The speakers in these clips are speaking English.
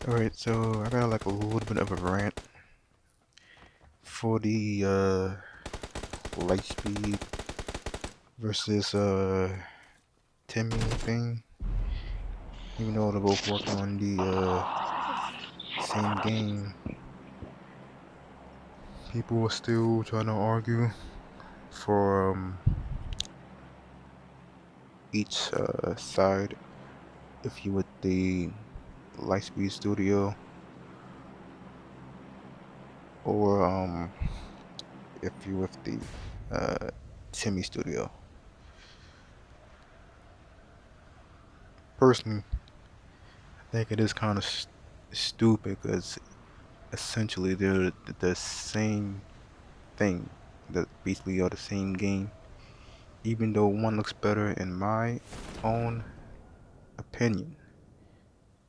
Alright, so I got like a little bit of a rant for the Lightspeed versus Timmy thing. Even though they're both working on the same game, people are still trying to argue for each side. If you with the Lightspeed studio or if you with the Timmy studio. Personally, I think it is kind of stupid because essentially they're the same thing, that basically are the same game, even though one looks better in own opinion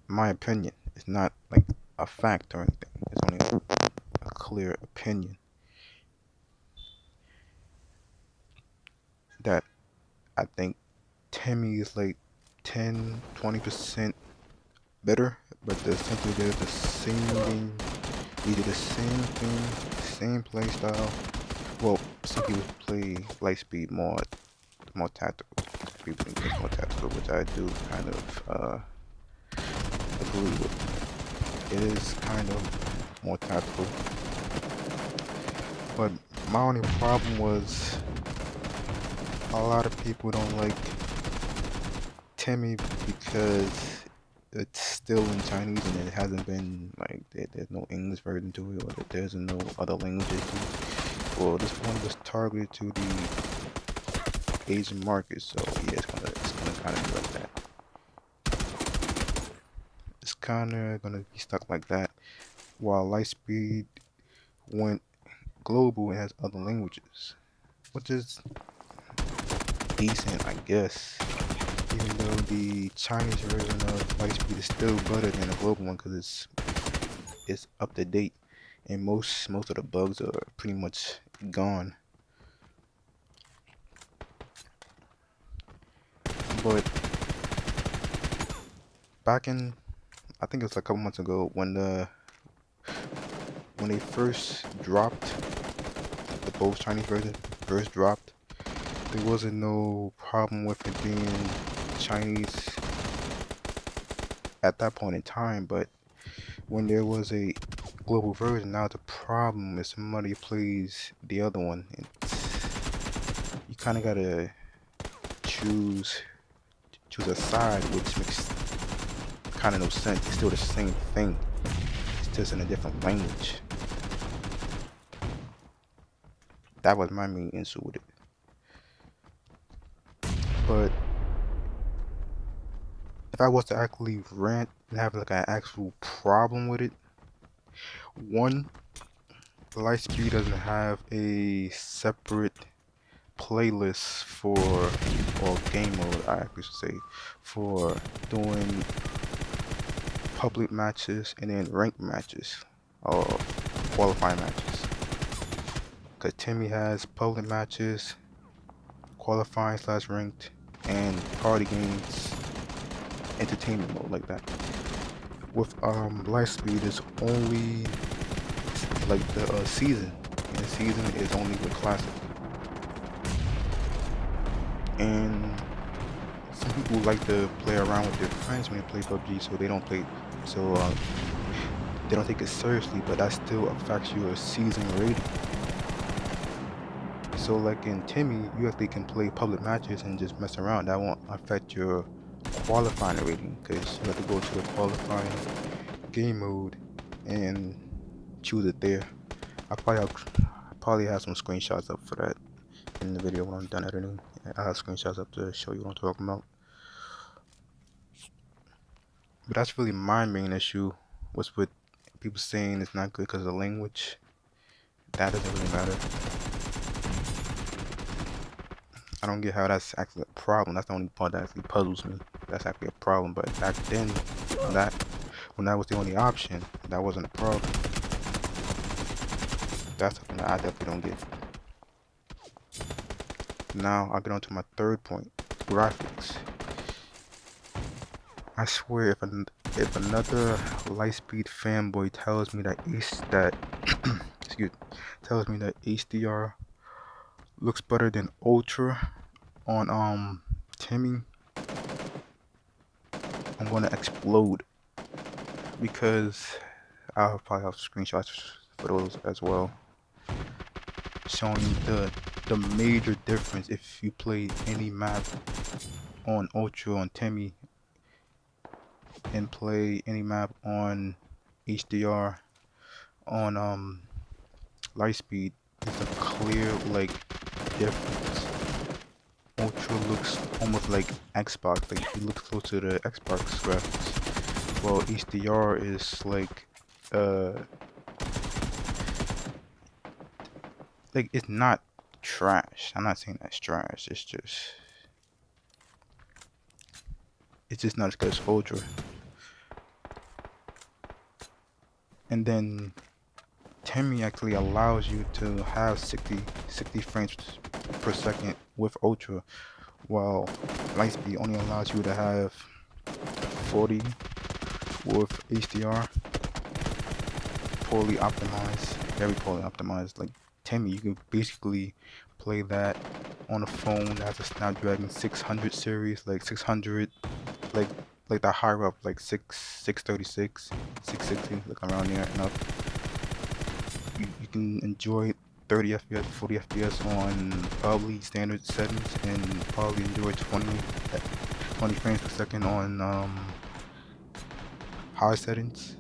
my opinion. It's not like a fact or anything, it's only a clear opinion that I think Timmy is like 10-20% better, but essentially they're the same game. We did the same thing, same play style. Well, some people play Lightspeed more tactical. People think it's more tactical, which I do kind of agree with. It is kind of more tactical. But my only problem was a lot of people don't like Timmy because it's still in Chinese and it hasn't been like there's no English version to it, or that there's no other languages to it. Well, this one was targeted to the Asian market, so yeah, it's gonna kind of be like that. It's kind of gonna be stuck like that. While Lightspeed went global and has other languages, which is decent, I guess. Even though the Chinese version of Lightspeed is still better than the global one because it's up to date and most of the bugs are pretty much gone. But back in, I think it was like a couple months ago when they first dropped the both Chinese version first dropped, there wasn't no problem with it being Chinese at that point in time. But when there was a global version, now the problem is somebody plays the other one. You kind of gotta choose a side, which makes kind of no sense. It's still the same thing. It's just in a different language. That was my main issue with it. But if I was to actually rant and have like an actual problem with it, one, Lightspeed doesn't have a separate playlist for, or game mode I actually should say, for doing public matches and then ranked matches or qualifying matches. Because Timmy has public matches, qualifying / ranked, and party games, entertainment mode like that. With Lightspeed, it's only like the season, and the season is only with classic. And some people like to play around with their friends when they play PUBG, so they don't play, so they don't take it seriously, but that still affects your season rating. So like in Timmy, you actually can play public matches and just mess around. That won't affect your qualifying rating because you have to go to the qualifying game mode and choose it there. I probably have some screenshots up for that in the video when I'm done editing. I have screenshots up to show you what I'm talking about. But that's really my main issue, was with people saying it's not good because of the language. That doesn't really matter. I don't get how that's actually a problem. That's the only part that actually puzzles me. That's actually a problem. But back then, when that was the only option, that wasn't a problem. That's something that I definitely don't get. Now I'll get on to my third point, graphics. I swear if another Lightspeed fanboy tells me that excuse tells me that HDR looks better than Ultra on Timmy, I'm gonna explode, because I'll probably have screenshots for those as well, showing you the major difference if you play any map on Ultra on Timmy and play any map on HDR on Lightspeed. It's a clear like difference. Ultra looks almost like Xbox, like it looks close to the Xbox graphics. Well, HDR is uh like it's not trash. I'm not saying that's trash. It's just not as good as Ultra. And then Timmy actually allows you to have 60 frames per second with Ultra, while Lightspeed only allows you to have 40 with HDR. Poorly optimized, very poorly optimized. Like Timmy, you can basically play that on a phone that has a Snapdragon 600 series, like 600, like the higher up, like 636, 660, like around there and up. You can enjoy 30 FPS, 40 FPS on probably standard settings, and probably enjoy 20 frames per second on high settings.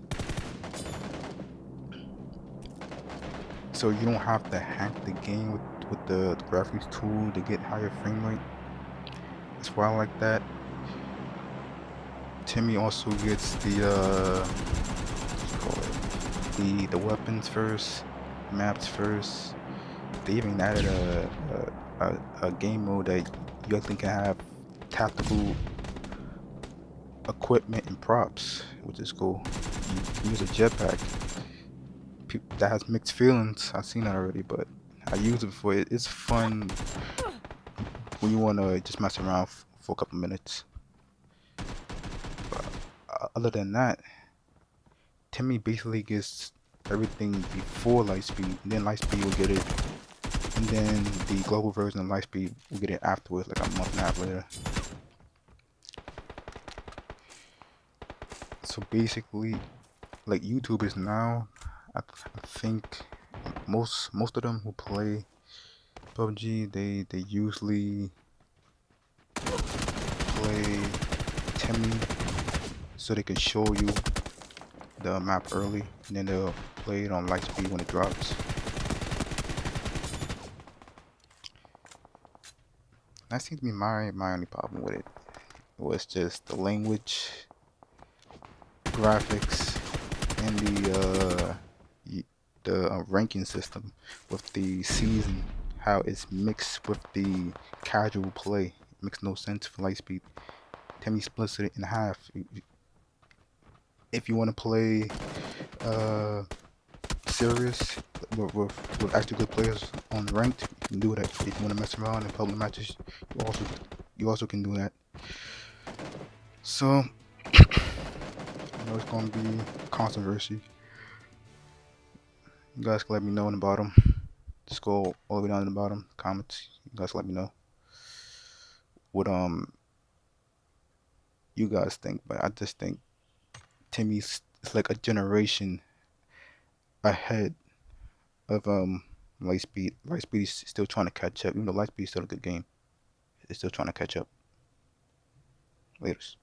So you don't have to hack the game with the graphics tool to get higher frame rate. That's why I like that. Timmy also gets the weapons first, maps first. They even added a game mode that you actually can have tactical equipment and props, which is cool. You can use a jetpack. That has mixed feelings. I've seen that already, but I use it before. It's fun when you want to just mess around for a couple minutes. But other than that, Timmy basically gets everything before Lightspeed, and then Lightspeed will get it, and then the global version of Lightspeed will get it afterwards, like a month and a half later. So basically, like YouTubers now, I think most of them who play PUBG, they usually play Timmy so they can show you the map early, and then they'll play it on Lightspeed when it drops. That seems to be my only problem with it. It was just the language, graphics, and the ranking system with the season, how it's mixed with the casual play. It makes no sense for Lightspeed. Timmy splits it in half. If you want to play serious with actually good players on ranked, you can do that. If you want to mess around in public matches, you also can do that. So I know it's gonna be controversy. You guys can let me know in the bottom. Just go all the way down to the bottom comments. You guys let me know what you guys think. But I just think Timmy's is like a generation ahead of Lightspeed. Lightspeed is still trying to catch up. Even though Lightspeed is still a good game, it's still trying to catch up. Laters.